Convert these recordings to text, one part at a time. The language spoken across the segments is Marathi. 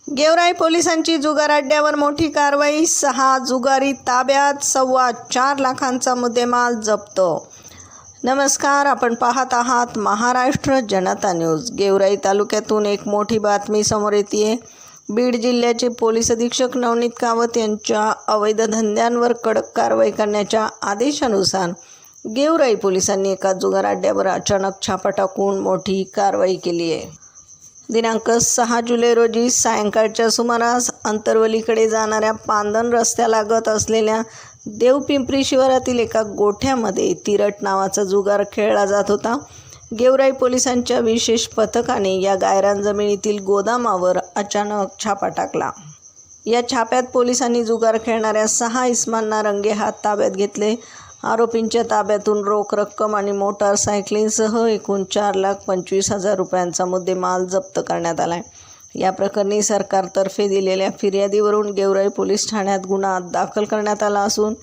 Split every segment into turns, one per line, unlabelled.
गेवराई पोलिसांची जुगार अड्ड्यावर मोठी कारवाई. 6 जुगारी ताब्यात. 4.25 लाखांचा मुद्देमाल जप्त. नमस्कार, आपण पाहत आहात महाराष्ट्र जनता न्यूज. गेवराई तालुक्यातून एक मोठी बातमी समोर येते. बीड जिल्ह्याचे पोलीस अधीक्षक नवनीत कावत यांच्या अवैध धंद्यांवर कडक कारवाई करण्याच्या आदेशानुसार गेवराई पोलिसांनी एका जुगार अड्ड्यावर अचानक छापा टाकून मोठी कारवाई केली आहे. दिनांक 6 जुलै रोजी सायंकाळच्या सुमारास अंतरवलीकडे जाणाऱ्या पांदन रस्त्यालागत असलेल्या देवपिंपरी शिवारातील एका गोठ्यामध्ये तिरट नावाचा जुगार खेळला जात होता. गेवराई पोलिसांच्या विशेष पथकाने या गायरान जमिनीतील गोदामावर अचानक छापा टाकला. या छाप्यात पोलिसांनी जुगार खेळणाऱ्या 6 इसमांना रंगेहात ताब्यात घेतले. आरोपींच्या ताब्यातून रोख रक्कम आणि मोटारसायकलींसह एकूण 4,25,000 रुपयांचा मुद्देमाल जप्त करण्यात आला. या प्रकरणी सरकारतर्फे दिलेल्या फिर्यादीवरून गेवराई पोलीस ठाण्यात गुन्हा दाखल करण्यात आला असून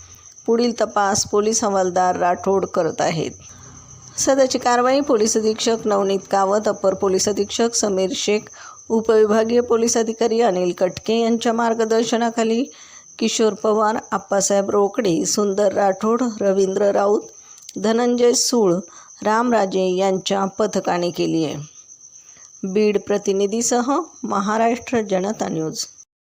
पुढील तपास पोलीस हवालदार राठोड करत आहेत. सदरची कारवाई पोलीस अधीक्षक नवनीत कावत, अपर पोलीस अधीक्षक समीर शेख, उपविभागीय पोलीस अधिकारी अनिल कटके यांच्या मार्गदर्शनाखाली किशोर पवार, आप्पासाहेब रोकडे, सुंदर राठोड, रवींद्र राऊत, धनंजय सूळ, रामराजे यांच्या पथकाने केली आहे. बीड प्रतिनिधीसह महाराष्ट्र जनता न्यूज.